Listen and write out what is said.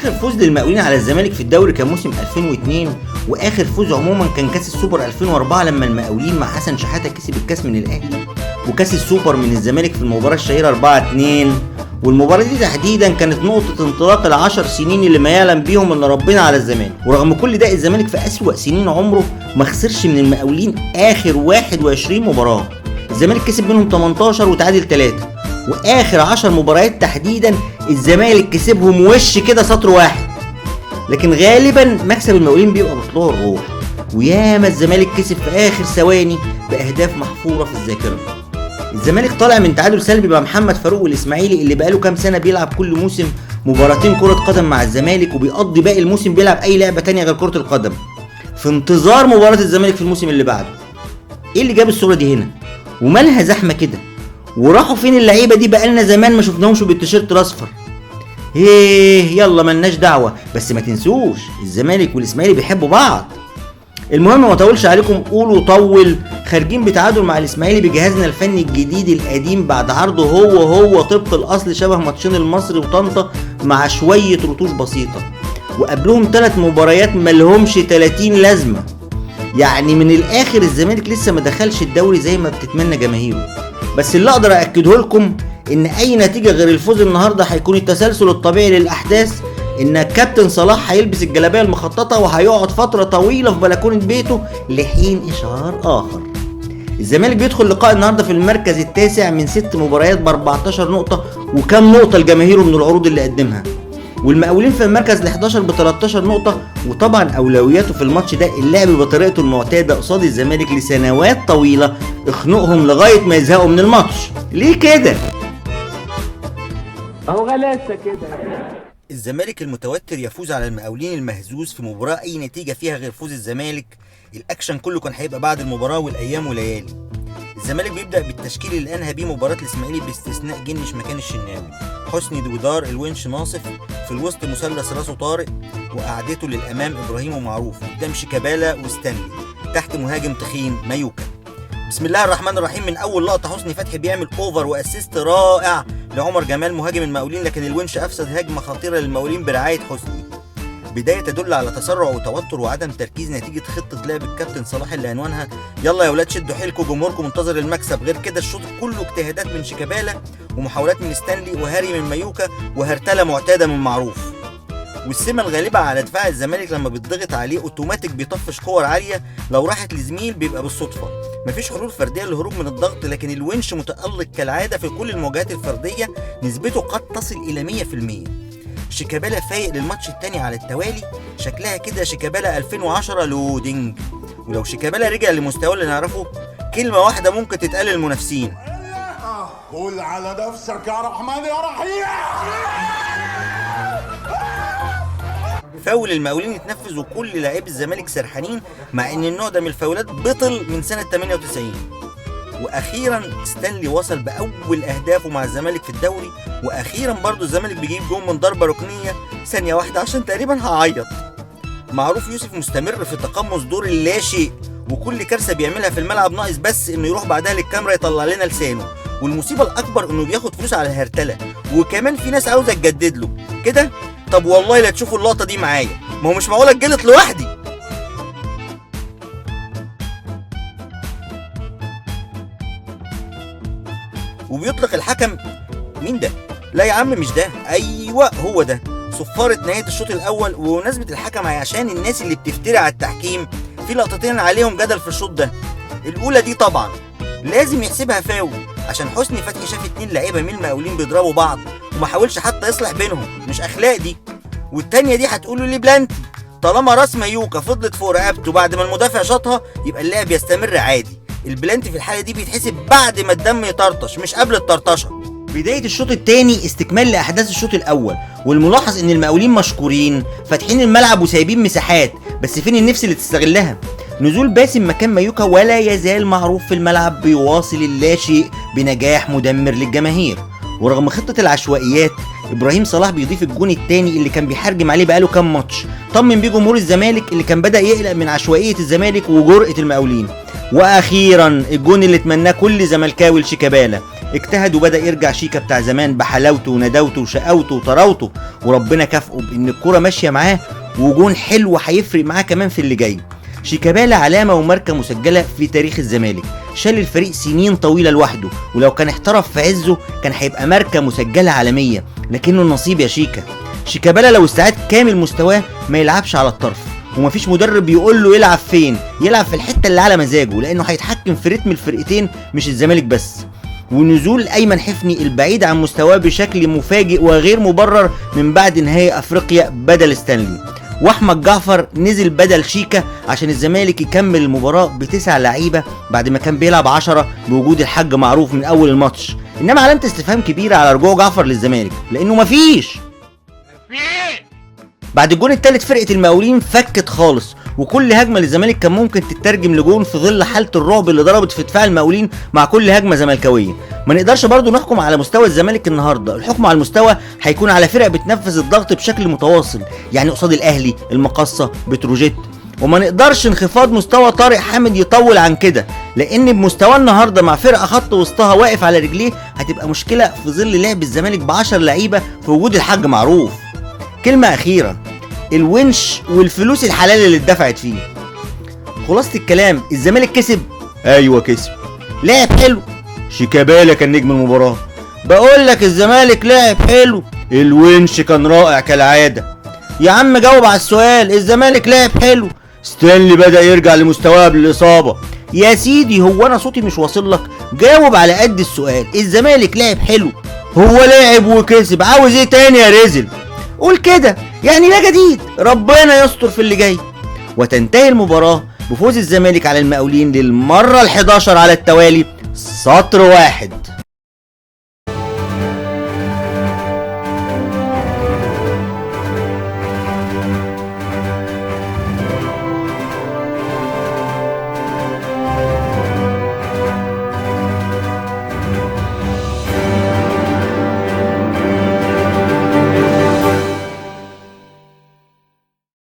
اخر فوز للمقاولين على الزمالك في الدوري كان موسم 2002، واخر فوز عموما كان كاس السوبر 2004 لما المقاولين مع حسن شحاته كسب الكاس من الاهلي، وكاس السوبر من الزمالك في المباراه الشهيره 4-2. والمباراه دي تحديدا كانت نقطه انطلاق ال10 سنين اللي ما يعلم بيهم ان ربنا على الزمالك. ورغم كل ده الزمالك في اسوأ سنين عمره ما خسرش من المقاولين اخر 21 مباراه. الزمالك كسب منهم 18 وتعادل 3، واخر 10 مباريات تحديدا الزمالك كسبهم وش كده سطر واحد. لكن غالبا مكسب المقاولين بيبقى بطلوع الروح، وياما الزمالك كسب في اخر ثواني باهداف محفوره في الذاكره. الزمالك طالع من تعادل سلبي مع محمد فاروق والاسماعيلي اللي بقاله كام سنه بيلعب كل موسم مباراتين كره قدم مع الزمالك، وبيقضي باقي الموسم بيلعب اي لعبه تانية غير كره القدم في انتظار مباراه الزمالك في الموسم اللي بعده. ايه اللي جاب الصوره دي هنا؟ ومالها زحمه كده؟ وراحوا فين اللعيبه دي؟ بقالنا زمان ما شفناهمش بالتيشيرت الاصفر. يلا ملناش دعوه، بس ما تنسوش الزمالك والاسماعيلي بيحبوا بعض. المهم ما اطولش عليكم، قولوا طول. خارجين بتعادل مع الاسماعيلي بجهازنا الفني الجديد القديم بعد عرضه هو طبق الاصل شبه ماتشين المصري وطنطا مع شويه رتوش بسيطه، وقبلهم 3 مباريات ملهمش 30 لازمه. يعني من الاخر الزمالك لسه ما دخلش الدوري زي ما بتتمنى جماهيره. بس اللي اقدر اكده لكم ان اي نتيجه غير الفوز النهارده هيكون التسلسل الطبيعي للاحداث، ان الكابتن صلاح هيلبس الجلابيه المخططه وهيقعد فتره طويله في بلكونه بيته لحين اشعار اخر. الزمالك بيدخل لقاء النهارده في المركز التاسع من 6 مباريات ب14 نقطه، وكم نقطه لجماهيره من العروض اللي قدمها. والمقاولين في المركز ال11 ب13 نقطه، وطبعا اولوياته في الماتش ده اللعب بطريقته المعتاده قصاد الزمالك لسنوات طويله، اخنقهم لغايه ما يزهقوا من الماتش. ليه كده؟ اهو غلاسه كده. الزمالك المتوتر يفوز على المقاولين المهزوز في مباراه اي نتيجه فيها غير فوز الزمالك. الاكشن كله كان هيبقى بعد المباراه والايام وليالي. الزمالك بيبدا بالتشكيل اللي انهى بيه مباراه الاسماعيلي باستثناء جنش مكان الشناوي، حسني دويدار الونش ناصف، في الوسط مثلث راسه طارق، وقعدته للامام ابراهيم ومعروف، قدام شيكابالا وستانلي، تحت مهاجم تخين مايوكا. بسم الله الرحمن الرحيم. من اول لقطه حسني فتحي بيعمل اوفر واسيست رائع لعمر جمال مهاجم المقاولين، لكن الونش افسد هجمه خطيره للمقاولين برعايه حسني. بدايه تدل على تسرع وتوتر وعدم تركيز نتيجه خطه لعب الكابتن صلاح اللي عنوانها يلا يا ولاد شدوا حيلكم جمهوركم منتظر المكسب. غير كده الشوط كله اجتهادات من شيكابالا ومحاولات من ستانلي وهاري من مايوكا وهرتله معتاده من معروف. والسمه الغالبه على دفاع الزمالك لما بيتضغط عليه اوتوماتيك بيطفش كور عاليه، لو راحت لزميل بيبقى بالصدفه. مفيش حلول فرديه للهروب من الضغط، لكن الونش متالق كالعاده في كل المواجهات الفرديه، نسبته قد تصل الى 100%. شيكابالا فايق للماتش الثاني على التوالي، شكلها كده شيكابالا 2010 لودينج. ولو شيكابالا رجع لمستواه اللي نعرفه، كلمه واحده ممكن تتقال للمنافسين: قول على نفسك يا رحمن يا رحيم. فاول المقاولين اتنفذ وكل لاعبي الزمالك سرحانين، مع ان النوع ده من الفاولات بطل من سنه 98. واخيرا ستانلي وصل باول اهدافه مع الزمالك في الدوري، واخيرا برضو الزمالك بيجيب جون من ضربه ركنيه ثانيه واحده عشان تقريبا هعيط. معروف يوسف مستمر في تقمص دور اللاشيء، وكل كارثه بيعملها في الملعب ناقص بس انه يروح بعدها للكاميرا يطلع لنا لسانه. والمصيبه الاكبر انه بياخد فلوس على الهرتله، وكمان في ناس عاوزه تجدد له كده. طب والله لا تشوفوا اللقطه دي معايا، ما هو مش معقوله اتجلط لوحدي. وبيطلق الحكم مين ده؟ لا يا عم مش ده، ايوه هو ده، صفارة نهاية الشوط الاول. وبمناسبة الحكم عشان الناس اللي بتفتري على التحكيم، في لقطتين عليهم جدل في الشوط ده. الاولى دي طبعا لازم يحسبها فاول، عشان حسني فتحي شاف 2 لعيبه من المقاولين بيضربوا بعض وما حاولش حتى يصلح بينهم، مش اخلاق دي. والتانية دي هتقولوا لي بلانتي، طالما راس مايوكا فضلت فوق رقبته بعد ما المدافع شاطها يبقى اللعب يستمر عادي. البلانتي في الحاله دي بيتحسب بعد ما الدم يطرطش مش قبل الطرطشه. بدايه الشوط الثاني استكمال لاحداث الشوط الاول، والملاحظ ان المقاولين مشكورين فاتحين الملعب وسايبين مساحات، بس فين النفس اللي تستغلها؟ نزول باسم مكان مايوكا ولا يزال معروف في الملعب بيواصل اللاشيء بنجاح مدمر للجماهير. ورغم خطه العشوائيات، ابراهيم صلاح بيضيف الجون الثاني اللي كان بيحرجم عليه بقاله كام ماتش، طمن بيه جمهور الزمالك اللي كان بدا يقلق من عشوائيه الزمالك وجرأه المقاولين. واخيرا الجون اللي اتمناه كل زملكاوي لشيكابالا، اجتهد وبدأ يرجع شيكا بتاع زمان بحلاوته وندوته وشقاوته وطراوته، وربنا كافئه بان الكرة ماشية معاه وجون حلو هيفرق معاه كمان في اللي جاي. شيكابالا علامة وماركة مسجلة في تاريخ الزمالك، شال الفريق سنين طويلة لوحده، ولو كان احترف في عزه كان هيبقى ماركة مسجلة عالمية، لكنه النصيب يا شيكابالا لو استعاد كامل مستواه ما يلعبش على الطرف، ومفيش مدرب يقول له يلعب فين، يلعب في الحتة اللي على مزاجه، لانه هيتحكم في رتم الفرقتين مش الزمالك بس. ونزول ايمن حفني البعيد عن مستواه بشكل مفاجئ وغير مبرر من بعد نهائي افريقيا بدل ستانلي، واحمد جعفر نزل بدل شيكا عشان الزمالك يكمل المباراة ب9 لعيبة بعد ما كان بيلعب 10 بوجود الحاج معروف من اول الماتش. انما علامة استفهام كبيرة على رجوع جعفر للزمالك، لانه مفيش. بعد الجون الثالث فرقة المقاولين فكت خالص، وكل هجمة للزمالك كان ممكن تترجم لجون في ظل حالة الرعب اللي ضربت في دفاع المقاولين مع كل هجمة زملكاوية. ما نقدرش برضو نحكم على مستوى الزمالك النهارده، الحكم على المستوى هيكون على فرق بتنفذ الضغط بشكل متواصل، يعني قصاد الاهلي، المقصة، بتروجيت. وما نقدرش انخفاض مستوى طارق حامد يطول عن كده، لان بمستوى النهارده مع فرقه خط وسطها واقف على رجليه هتبقى مشكله في ظل لعب الزمالك ب10 لعيبه في وجود الحاج معروف. كلمه اخيره، الونش والفلوس الحلال اللي اتدفعت فيه. خلاصة الكلام، الزمالك كسب؟ ايوه كسب. لعب حلو؟ شيكابالا كان نجم المباراة. بقول لك الزمالك لعب حلو. الونش كان رائع كالعادة. يا عم جاوب على السؤال، الزمالك لعب حلو. ستانلي بدأ يرجع لمستواه قبل الإصابة. يا سيدي هو أنا صوتي مش واصل لك؟ جاوب على قد السؤال، الزمالك لعب حلو. هو لعب وكسب، عاوز ايه تاني يا رزل؟ قول كده، يعني لا جديد، ربنا يستر في اللي جاي. وتنتهي المباراة بفوز الزمالك على المقاولين للمرة ال11 على التوالي، سطر واحد.